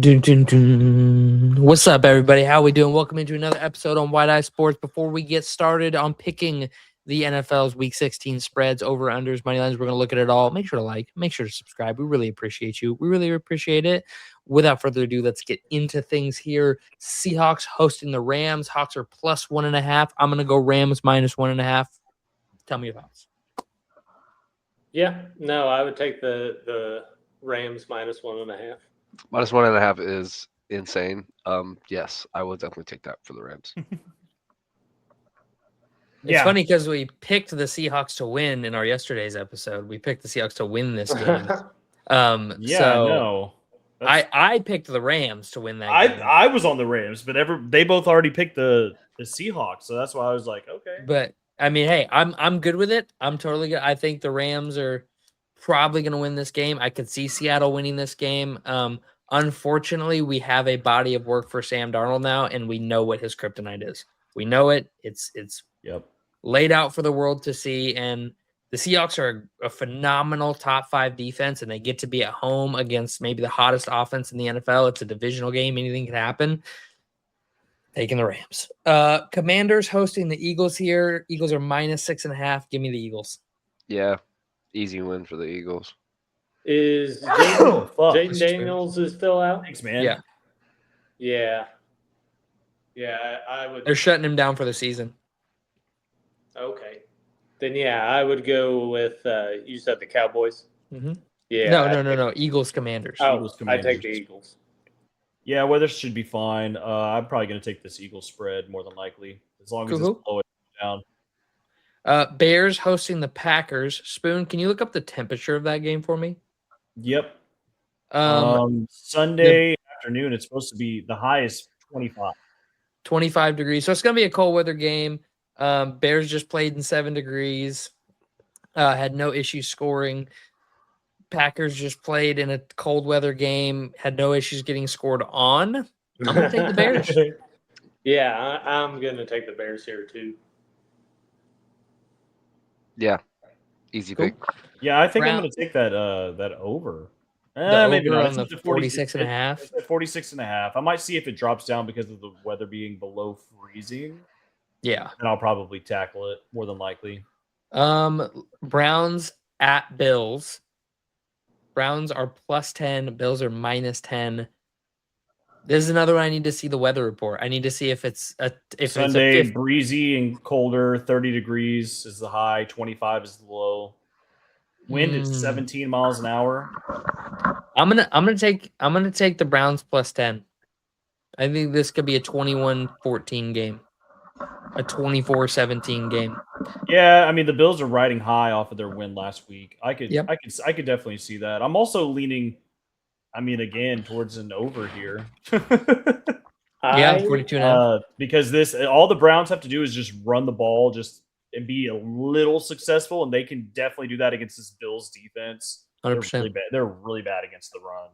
Dun, dun, dun. What's up, everybody? How we doing? Welcome into another episode on Wide Eye Sports. Before we get started on picking the NFL's Week 16 spreads, over unders, money lines, we're going to look at it all. Make sure to like, make sure to subscribe. We really appreciate you. We really appreciate it. Without further ado, let's get into things here. Seahawks hosting the Rams. Hawks are plus 1.5. I'm going to go Rams minus 1.5. Tell me your thoughts. Yeah, no, I would take the Rams minus 1.5. Minus 1.5 is insane. Yes, I will definitely take that for the Rams. It's funny because we picked the Seahawks to win in our yesterday's episode. We picked the Seahawks to win this game. I picked the Rams to win that game. I was on the Rams, but they both already picked the Seahawks, so that's why I was like, okay. But I mean, hey, I'm good with it. I'm totally good. I think the Rams are probably going to win this game. I could see Seattle winning this game. Unfortunately, we have a body of work for Sam Darnold now, and we know what his kryptonite is. We know it. It's laid out for the world to see, and the Seahawks are a phenomenal top 5 defense, and they get to be at home against maybe the hottest offense in the NFL. It's a divisional game. Anything can happen. Taking the Rams. Commanders hosting the Eagles here. Eagles are minus 6.5. Give me the Eagles. Yeah, easy win for the Eagles. Is Jaden Daniels is still out? Thanks, man. Yeah, I would. They're shutting him down for the season. Okay. Then, yeah, I would go with, you said the Cowboys? Mm-hmm. Yeah. No. Eagles, Commanders. Oh, Eagles, Commanders. I take the Eagles. Yeah, weather should be fine. I'm probably going to take this Eagles spread more than likely, as long as it's below it down. Bears hosting the Packers. Spoon, can you look up the temperature of that game for me? Yep. Sunday afternoon, it's supposed to be the high is 25. 25 degrees. So it's going to be a cold weather game. Bears just played in 7 degrees. Had no issues scoring. Packers just played in a cold weather game. Had no issues getting scored on. I'm going to take the Bears. Yeah, I'm going to take the Bears here too. Yeah, easy pick. Yeah, I think I'm going to take that over. Maybe around the 46.5. 46.5. I might see if it drops down because of the weather being below freezing. Yeah. And I'll probably tackle it more than likely. Browns at Bills. Browns are plus 10. Bills are minus 10. This is another one I need to see the weather report. I need to see if it's Sunday, breezy and colder. 30 degrees is the high. 25 is the low. Wind is 17 miles an hour. I'm gonna take the Browns plus 10. I think this could be a 21-14 game. A 24-17 game. Yeah, I mean the Bills are riding high off of their win last week. I could definitely see that. I'm also leaning, again towards an over here. 42.5. Because all the Browns have to do is just run the ball, and be a little successful, and they can definitely do that against this Bills defense. 100%. They're really bad against the run.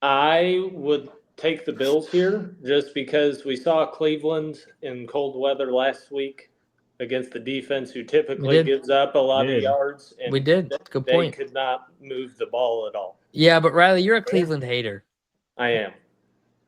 I would take the Bills here just because we saw Cleveland in cold weather last week against the defense who typically gives up a lot of yards. And we did. Good point. They could not move the ball at all. Yeah, but Riley, you're a Cleveland hater. I am.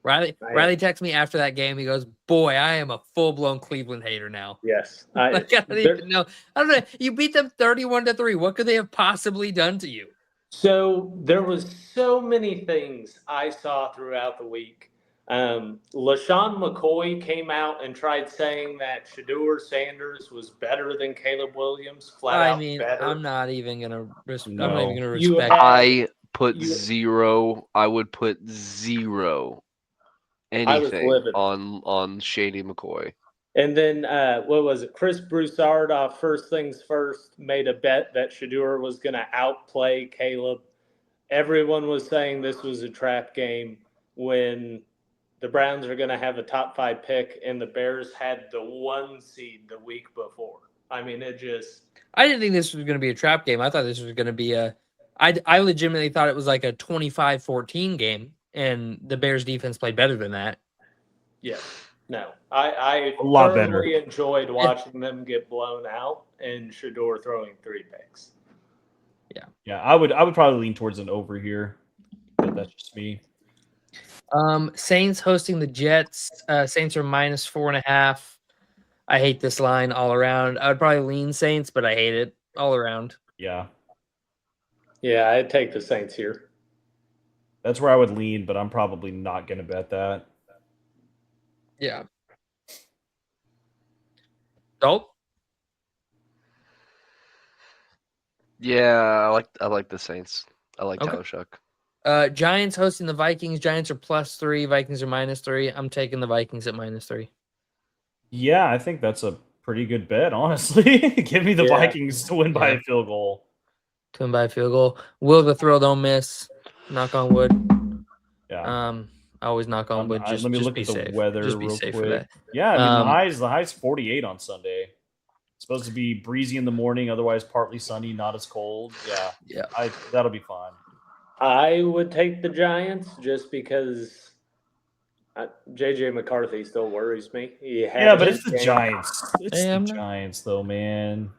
Riley texted me after that game. He goes, "Boy, I am a full-blown Cleveland hater now." Yes. I don't even know. I don't know. You beat them 31-3. What could they have possibly done to you? So there was so many things I saw throughout the week. LaShawn McCoy came out and tried saying that Shedeur Sanders was better than Caleb Williams. Better. I'm not even gonna. I'm not even gonna respect. I put zero. I would put zero. Anything on Shady McCoy. And then, what was it? Chris Broussard, first things first, made a bet that Shedeur was going to outplay Caleb. Everyone was saying this was a trap game when the Browns are going to have a top 5 pick and the Bears had the 1 seed the week before. I mean, I didn't think this was going to be a trap game. I thought this was going to be I legitimately thought it was like a 25-14 game. And the Bears defense played better than that. Yeah. No. I a lot better. Enjoyed watching them get blown out and Shedeur throwing 3 picks. Yeah. I would probably lean towards an over here. But that's just me. Saints hosting the Jets. Saints are -4.5. I hate this line all around. I would probably lean Saints, but I hate it all around. Yeah. Yeah, I'd take the Saints here. That's where I would lean, but I'm probably not going to bet that. Yeah. Dolt? Yeah, I like the Saints. I like Okay. Tyler Shuck. Giants hosting the Vikings. Giants are +3. Vikings are -3. I'm taking the Vikings at -3. Yeah, I think that's a pretty good bet, honestly. Give me the Yeah. Vikings to win by Yeah. a field goal. To win by a field goal. Will the throw don't miss. Knock on wood. Yeah. I always knock on wood. Let me just look be at the safe. weather Just be real safe for quick. that. Yeah, I mean the high's 48 on Sunday. It's supposed to be breezy in the morning, otherwise partly sunny, not as cold. Yeah. That'll be fine. I would take the Giants just because JJ McCarthy still worries me. Yeah, but it's the Giants. It's Hey, the I'm not- Giants, though, man.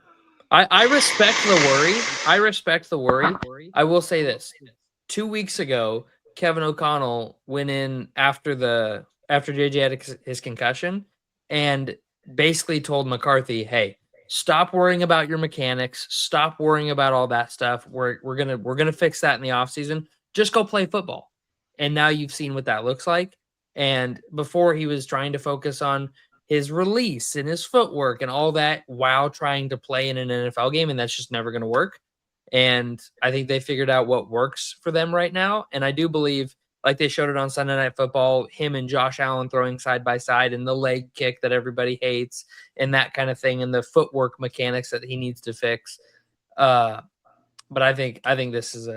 I respect the worry. I respect the worry. I will say this. 2 weeks ago, Kevin O'Connell went in after JJ had his concussion and basically told McCarthy, "Hey, stop worrying about your mechanics. Stop worrying about all that stuff. We're gonna fix that in the offseason. Just go play football." And now you've seen what that looks like. And before he was trying to focus on his release and his footwork and all that while trying to play in an NFL game, and that's just never going to work. And I think they figured out what works for them right now. And I do believe, like they showed it on Sunday Night Football, him and Josh Allen throwing side by side and the leg kick that everybody hates and that kind of thing and the footwork mechanics that he needs to fix. But I think this is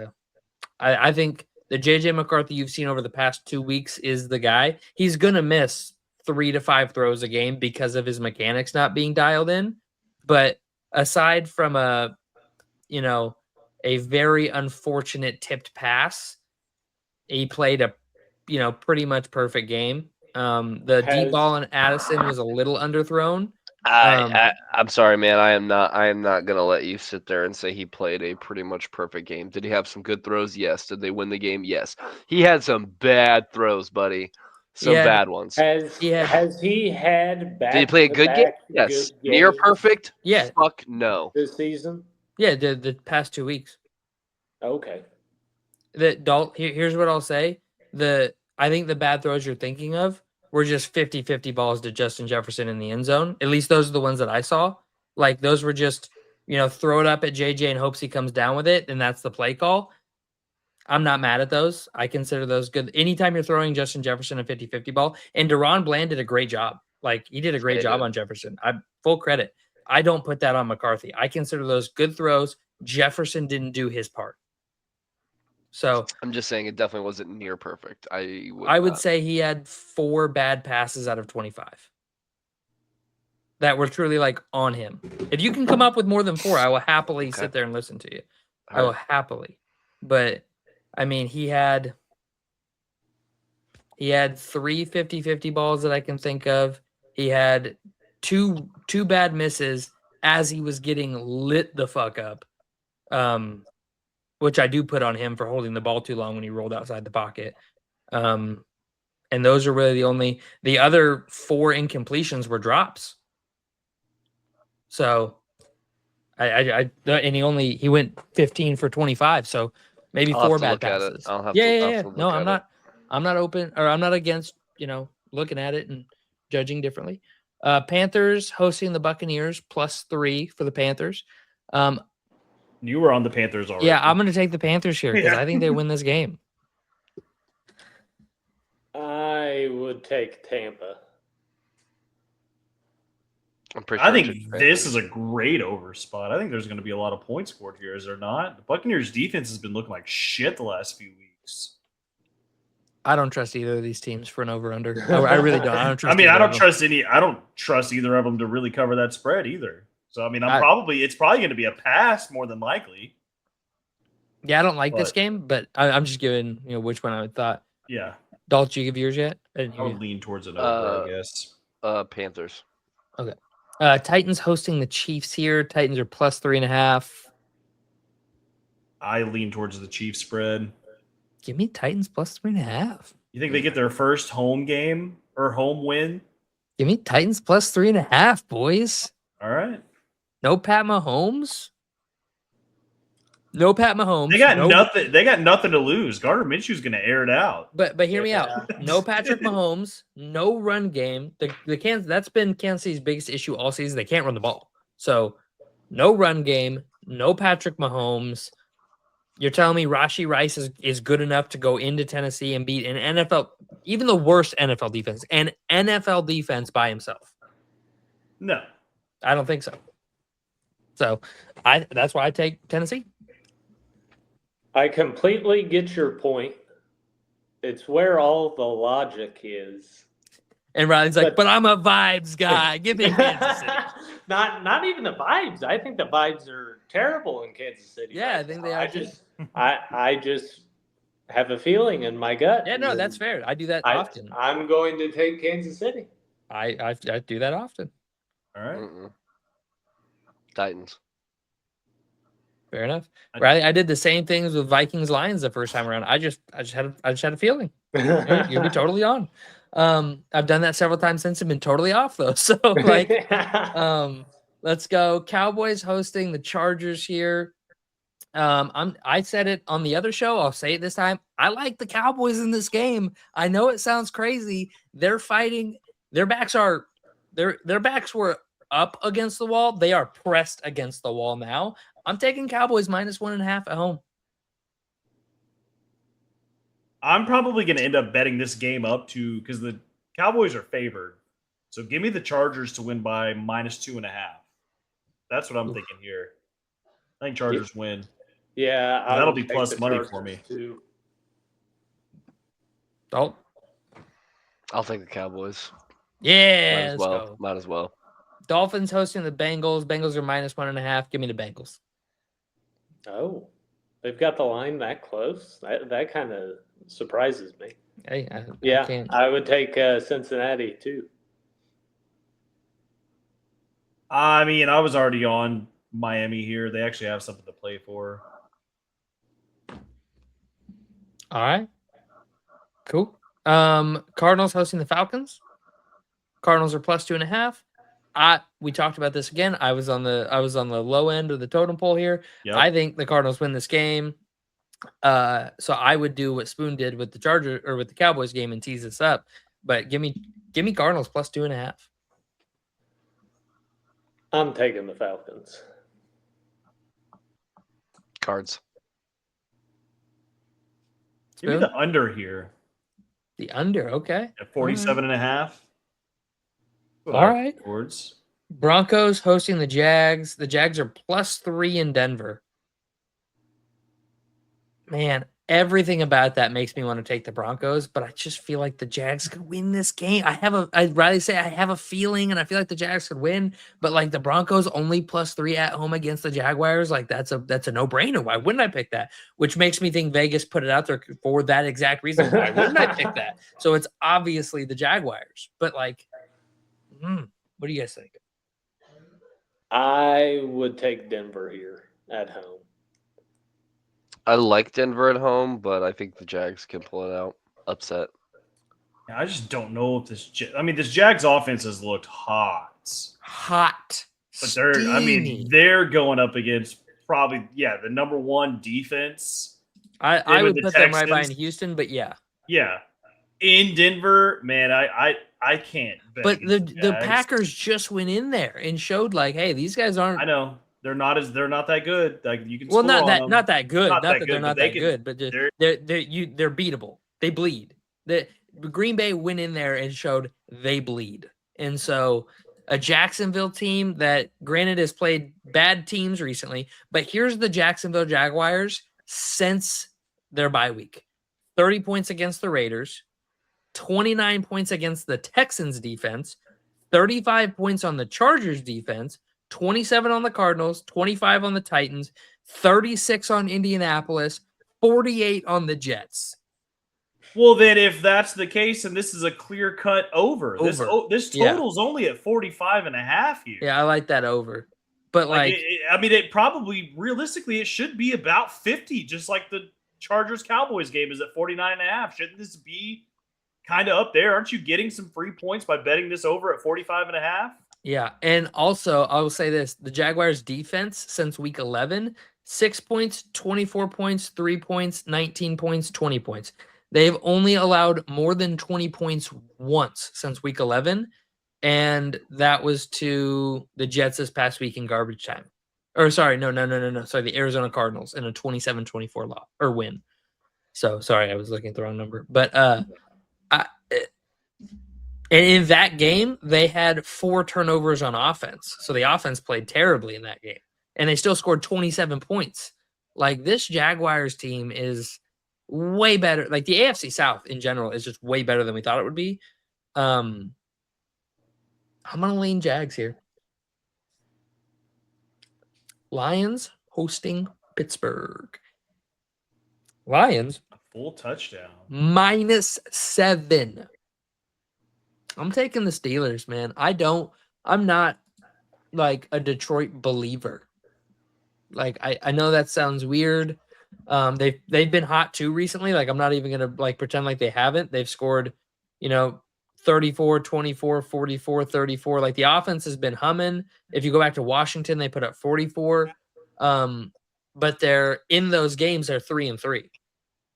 I think the JJ McCarthy you've seen over the past 2 weeks is the guy. He's going to miss 3 to 5 throws a game because of his mechanics not being dialed in. But aside from a very unfortunate tipped pass, he played a pretty much perfect game. The deep ball on Addison was a little underthrown. I'm sorry, man. I am not gonna let you sit there and say he played a pretty much perfect game. Did he have some good throws? Yes. Did they win the game? Yes. He had some bad throws, buddy. Some bad ones. Has he had back? Did he play a good game? Yes. Near perfect? Yeah. Fuck no. This season? Yeah, the past 2 weeks. Okay. Here's what I'll say. I think the bad throws you're thinking of were just 50-50 balls to Justin Jefferson in the end zone. At least those are the ones that I saw. Like those were just, throw it up at JJ in hopes he comes down with it, and that's the play call. I'm not mad at those. I consider those good. Anytime you're throwing Justin Jefferson a 50-50 ball, and Deron Bland did a great job. Like he did a great job on Jefferson. Full credit. I don't put that on McCarthy. I consider those good throws. Jefferson didn't do his part. So I'm just saying it definitely wasn't near perfect. I would say he had 4 bad passes out of 25 that were truly like on him. If you can come up with more than 4, I will happily sit there and listen to you. I will happily. But I mean, he had 3 50-50 balls that I can think of. He had two bad misses as he was getting lit the fuck up. Which I do put on him for holding the ball too long when he rolled outside the pocket. And those are really the other 4 incompletions were drops. So and he went 15 for 25. So maybe 4 bad passes. No, I'm not open, or I'm not against, looking at it and judging differently. Panthers hosting the Buccaneers +3 for the Panthers. You were on the Panthers already. Yeah, I'm going to take the Panthers here because I think they win this game. I would take Tampa. I think this is a great over spot. I think there's going to be a lot of points scored here, is there not? The Buccaneers defense has been looking like shit the last few weeks. I don't trust either of these teams for an over/under. I really don't. I don't trust. I don't trust either of them to really cover that spread either. So I mean, it's probably going to be a pass more than likely. Yeah, I don't like this game, but I'm just giving which one I would thought. Yeah. Dalt, did you give yours yet? I would lean towards an over, I guess. Panthers. Okay. Titans hosting the Chiefs here. Titans are +3.5. I lean towards the Chiefs spread. Give me Titans +3.5. You think they get their first home game or home win? Give me Titans plus 3.5, boys. All right. No Pat Mahomes. No Pat Mahomes. They got no, nothing. They got nothing to lose. Gardner Minshew's going to air it out. But hear me out. Yeah. No Patrick Mahomes. No run game. That's been Kansas City's biggest issue all season. They can't run the ball. So no run game. No Patrick Mahomes. You're telling me Rashee Rice is good enough to go into Tennessee and beat an NFL, even the worst NFL defense, an NFL defense by himself? No. I don't think so. So that's why I take Tennessee. I completely get your point. It's where all the logic is. And Riley's like, but I'm a vibes guy. Give me Kansas City. Not even the vibes. I think the vibes are terrible in Kansas City. Yeah, right I think now. they are. I just have a feeling in my gut. Yeah, no, that's fair. I do that often. I'm going to take Kansas City. I do that often. All right. Titans. Fair enough. Riley, I did the same things with Vikings Lions the first time around. I just had a feeling. You'll be totally on. I've done that several times since and been totally off though. So like let's go. Cowboys hosting the Chargers here. I said it on the other show. I'll say it this time. I like the Cowboys in this game. I know it sounds crazy. They're fighting. Their backs were up against the wall. They are pressed against the wall now. I'm taking Cowboys minus 1.5 at home. I'm probably going to end up betting this game up to because the Cowboys are favored. So give me the Chargers to win by minus 2.5. That's what I'm thinking here. I think Chargers win. Yeah, that'll be plus money for me. Too. Oh, I'll take the Cowboys. yeah. Might as well. Dolphins hosting the Bengals. Bengals are minus 1.5. Give me the Bengals. Oh, they've got the line that close. That kind of surprises me. Hey, I would take Cincinnati too. I mean, I was already on Miami here. They actually have something to play for. All right. Cool. Cardinals hosting the Falcons. Cardinals are plus 2.5. We talked about this again. I was on the low end of the totem pole here. Yep. I think the Cardinals win this game. So I would do what Spoon did with the Cowboys game and tease this up. But give me Cardinals plus 2.5. I'm taking the Falcons. Cards. Spoon? Give me the under here. The under, okay. At 47.5. All right. Words. Broncos hosting the Jags. The Jags are plus 3 in Denver. Man, everything about that makes me want to take the Broncos, but I just feel like the Jags could win this game. I'd rather say I have a feeling, and I feel like the Jags could win, but like the Broncos only plus 3 at home against the Jaguars, like that's a no-brainer. Why wouldn't I pick that? Which makes me think Vegas put it out there for that exact reason. Why wouldn't I pick that? So it's obviously the Jaguars, but like, what do you guys think? I would take Denver here at home. I like Denver at home, but I think the Jags can pull it out. Upset. Yeah, I just don't know if this Jags offense has looked hot. But they're going up against probably the number one defense. I would put them right behind Houston, but yeah. Yeah. In Denver, man, I can't bet. But the Packers just went in there and showed like, hey, these guys aren't. I know. They're not that good. Like you can. Well, not that good. Not that good, they're not that good, but they're beatable. They bleed. The Green Bay went in there and showed they bleed, and so a Jacksonville team that, granted, has played bad teams recently, but here's the Jacksonville Jaguars since their bye week: 30 points against the Raiders, 29 points against the Texans defense, 35 points on the Chargers defense, 27 on the Cardinals, 25 on the Titans, 36 on Indianapolis, 48 on the Jets. Well, then if that's the case, and this is a clear-cut over. This total's only at 45.5 here. Yeah, I like that over. But it probably, realistically, it should be about 50, just like the Chargers-Cowboys game is at 49.5. Shouldn't this be kind of up there. Aren't you getting some free points by betting this over at 45.5? Yeah, and also I will say this: the Jaguars' defense since week 11, 6 points, 24 points, 3 points, 19 points, 20 points. They've only allowed more than 20 points once since week 11, and that was to the Jets this past week in garbage time. Or sorry, no. Sorry, the Arizona Cardinals in a 27-24 loss or win. So sorry, I was looking at the wrong number. But and in that game, they had 4 turnovers on offense. So the offense played terribly in that game. And they still scored 27 points. Like, this Jaguars team is way better. Like, the AFC South in general is just way better than we thought it would be. I'm going to lean Jags here. Lions hosting Pittsburgh. Lions A full touchdown. -7. I'm taking the Steelers, man. I'm not like a Detroit believer. Like, I know that sounds weird. They've been hot too recently. Like, I'm not even gonna like pretend like they haven't. They've scored, 34, 24, 44, 34. Like, the offense has been humming. If you go back to Washington, they put up 44. But they're in those games, they're 3-3.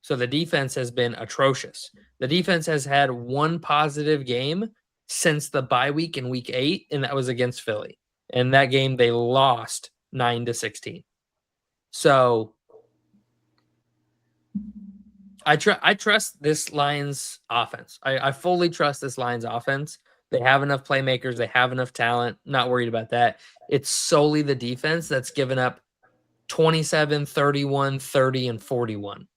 So the defense has been atrocious. The defense has had one positive game since the bye week in week 8, and that was against Philly. And that game they lost 9-16. So I trust this Lions offense. I fully trust this Lions offense. They have enough playmakers. They have enough talent. Not worried about that. It's solely the defense that's given up 27, 31, 30, and 41.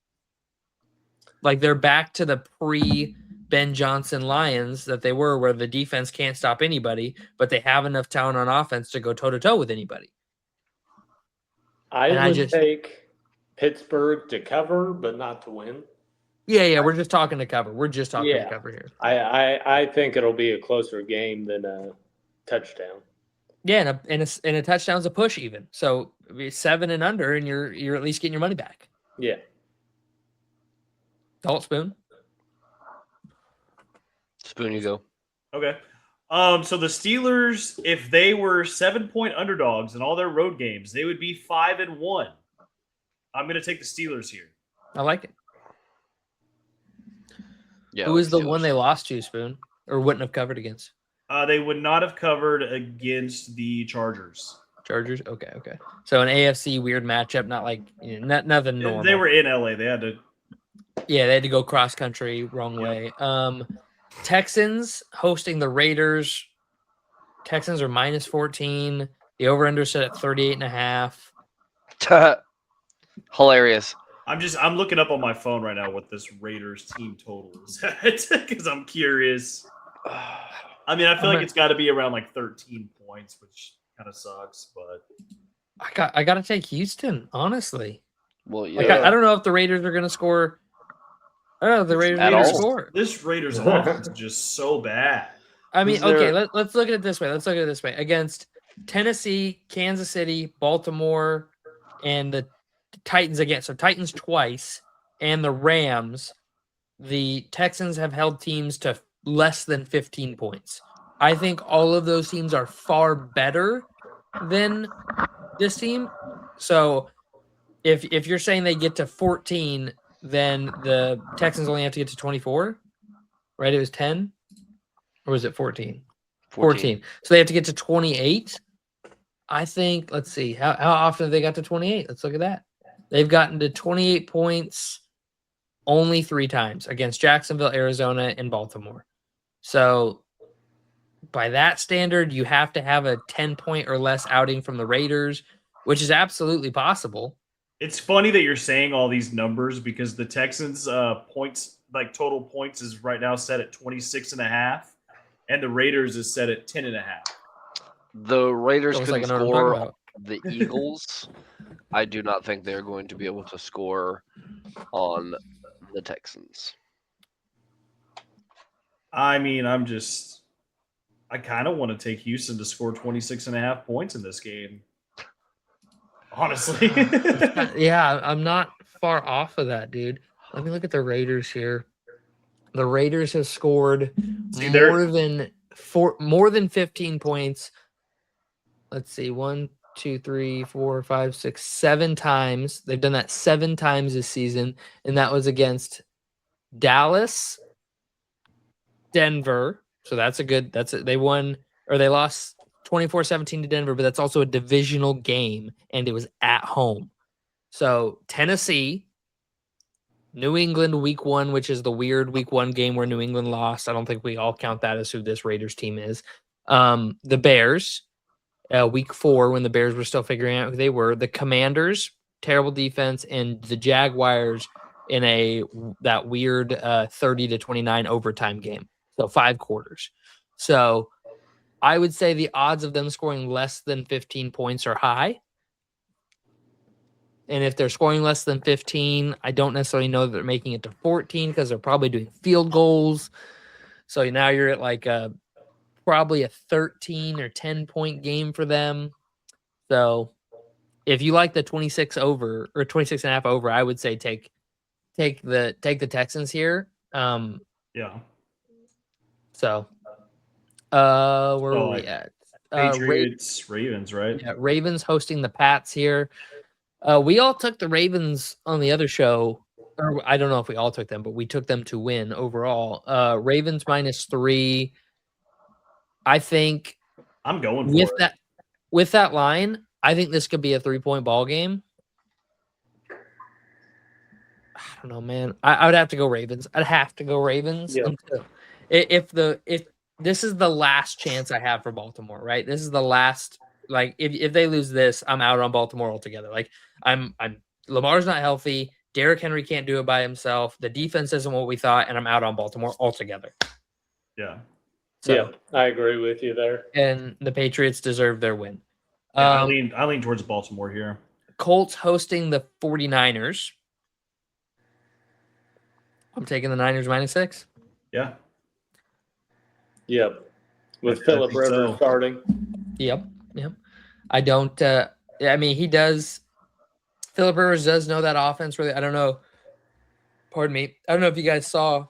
Like, they're back to the pre-Ben Johnson Lions that they were, where the defense can't stop anybody, but they have enough talent on offense to go toe-to-toe with anybody. I would take Pittsburgh to cover, but not to win. Yeah, we're just talking to cover. We're just talking to cover here. I think it'll be a closer game than a touchdown. Yeah, and a touchdown's a push even. So 7 and under, and you're at least getting your money back. Yeah. Don't Spoon. Spoon, you go. Okay. So the Steelers, if they were 7-point underdogs in all their road games, they would be 5-1. I'm going to take the Steelers here. I like it. Yeah. Who is the one they lost to, Spoon, or wouldn't have covered against? They would not have covered against the Chargers. Chargers. Okay. So an AFC weird matchup, not like nothing normal. They were in LA. They had to. Yeah, they had to go cross country wrong way. Texans hosting the Raiders. Texans are -14. The over/under set at 38.5. Hilarious. I'm looking up on my phone right now what this Raiders team total is at because I'm curious. I mean, I feel like it's got to be around like 13 points, which kind of sucks. But I got to take Houston, honestly. Well, yeah. Like, I don't know if the Raiders are going to score. I don't know if the Raiders are going to score. This Raiders offense is just so bad. I mean, okay, let's look at it this way. Against Tennessee, Kansas City, Baltimore, and the Titans again. So Titans twice, and the Rams. The Texans have held teams to less than 15 points. I think all of those teams are far better than this team. So if you're saying they get to 14, then the Texans only have to get to 24, right? It was 10, or was it 14? 14. So they have to get to 28. I think, let's see, how often have they got to 28? Let's look at that. They've gotten to 28 points only 3 times against Jacksonville, Arizona, and Baltimore. So by that standard, you have to have a 10-point or less outing from the Raiders, which is absolutely possible. It's funny that you're saying all these numbers because the Texans' points, like total points, is right now set at 26.5, and the Raiders is set at 10.5. The Raiders can score the Eagles. I do not think they're going to be able to score on the Texans. I mean, I kind of want to take Houston to score 26.5 points in this game. Honestly. Yeah, I'm not far off of that, dude. Let me look at the Raiders here. The Raiders have scored See, they're- more than 15 points. Let's see, 1, 2, 3, 4, 5, 6, 7 times. They've done that 7 times this season, and that was against Dallas, Denver. So that's a good. They won or they lost 24-17 to Denver, but that's also a divisional game, and it was at home. So Tennessee, New England week 1, which is the weird week 1 game where New England lost. I don't think we all count that as who this Raiders team is. The Bears, week 4 when the Bears were still figuring out who they were. The Commanders, terrible defense, and the Jaguars in that weird 30-29 overtime game. So 5 quarters. So I would say the odds of them scoring less than 15 points are high. And if they're scoring less than 15, I don't necessarily know that they're making it to 14 because they're probably doing field goals. So now you're at like probably a 13 or 10 point game for them. So if you like the 26 over or 26 and a half over, I would say take the Texans here. Yeah. So where are we at? Patriots, Ravens, right? Yeah, Ravens hosting the Pats here. We all took the Ravens on the other show, or I don't know if we all took them, but we took them to win overall. Ravens -3. I think I'm going for it. With that line, I think this could be a 3-point ball game. I don't know, man. I would have to go Ravens. I'd have to go Ravens. Yeah. If this is the last chance I have for Baltimore, right? This is the last. Like if they lose this, I'm out on Baltimore altogether. Like I'm Lamar's not healthy. Derrick Henry can't do it by himself. The defense isn't what we thought, and I'm out on Baltimore altogether. Yeah. So, yeah, I agree with you there. And the Patriots deserve their win. Yeah, I lean towards Baltimore here. Colts hosting the 49ers. I'm taking the Niners -6. Yeah. Yep. With I Phillip think Rivers so. starting. Yep. I don't. I mean, he does. Phillip Rivers does know that offense really. I don't know. Pardon me. I don't know if you guys saw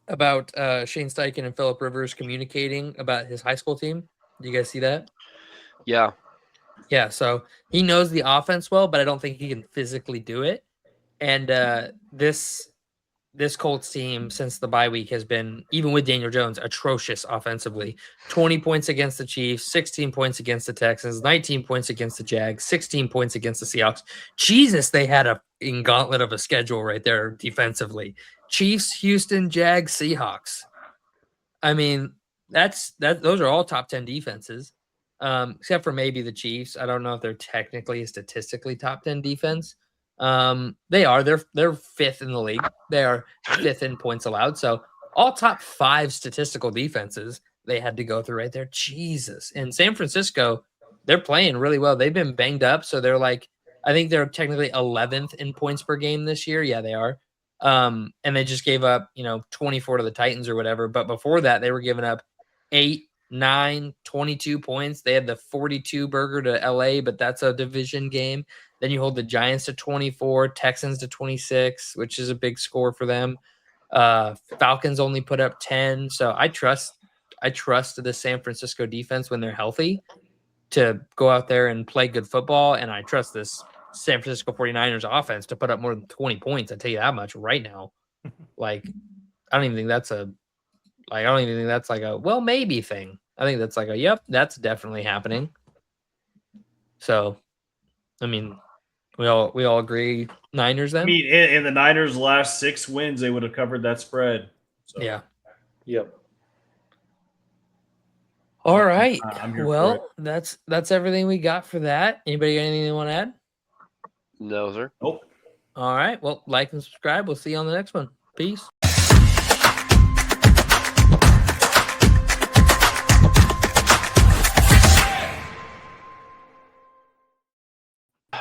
about Shane Steichen and Phillip Rivers communicating about his high school team. Do you guys see that? Yeah. Yeah. So he knows the offense well, but I don't think he can physically do it. And this Colts team since the bye week has been, even with Daniel Jones, atrocious offensively. 20 points against the Chiefs, 16 points against the Texans, 19 points against the Jags, 16 points against the Seahawks. Jesus, they had a gauntlet of a schedule right there defensively. Chiefs, Houston, Jags, Seahawks. I mean, those are all top 10 defenses. Except for maybe the Chiefs. I don't know if they're technically statistically top 10 defense. They are. They're 5th in the league. They are 5th in points allowed. So all top 5 statistical defenses they had to go through right there. Jesus. And San Francisco, they're playing really well. They've been banged up, so they're like, I think they're technically 11th in points per game this year. Yeah, they are. And they just gave up, 24 to the Titans or whatever. But before that, they were giving up 8, 9, 22 points. They had the 42 burger to LA, but that's a division game. Then you hold the Giants to 24, Texans to 26, which is a big score for them. Falcons only put up 10. So I trust the San Francisco defense when they're healthy to go out there and play good football. And I trust this San Francisco 49ers offense to put up more than 20 points. I tell you that much right now. Like, I don't even think that's like a, well, maybe thing. I think that's like a, yep, that's definitely happening. So, I mean, we all agree Niners then? I mean, in the Niners' last 6 wins, they would have covered that spread. So. Yeah. Yep. All right. I'm here for Well, that's everything we got for that. Anybody got anything they want to add? No, sir. Nope. All right. Well, like and subscribe. We'll see you on the next one. Peace.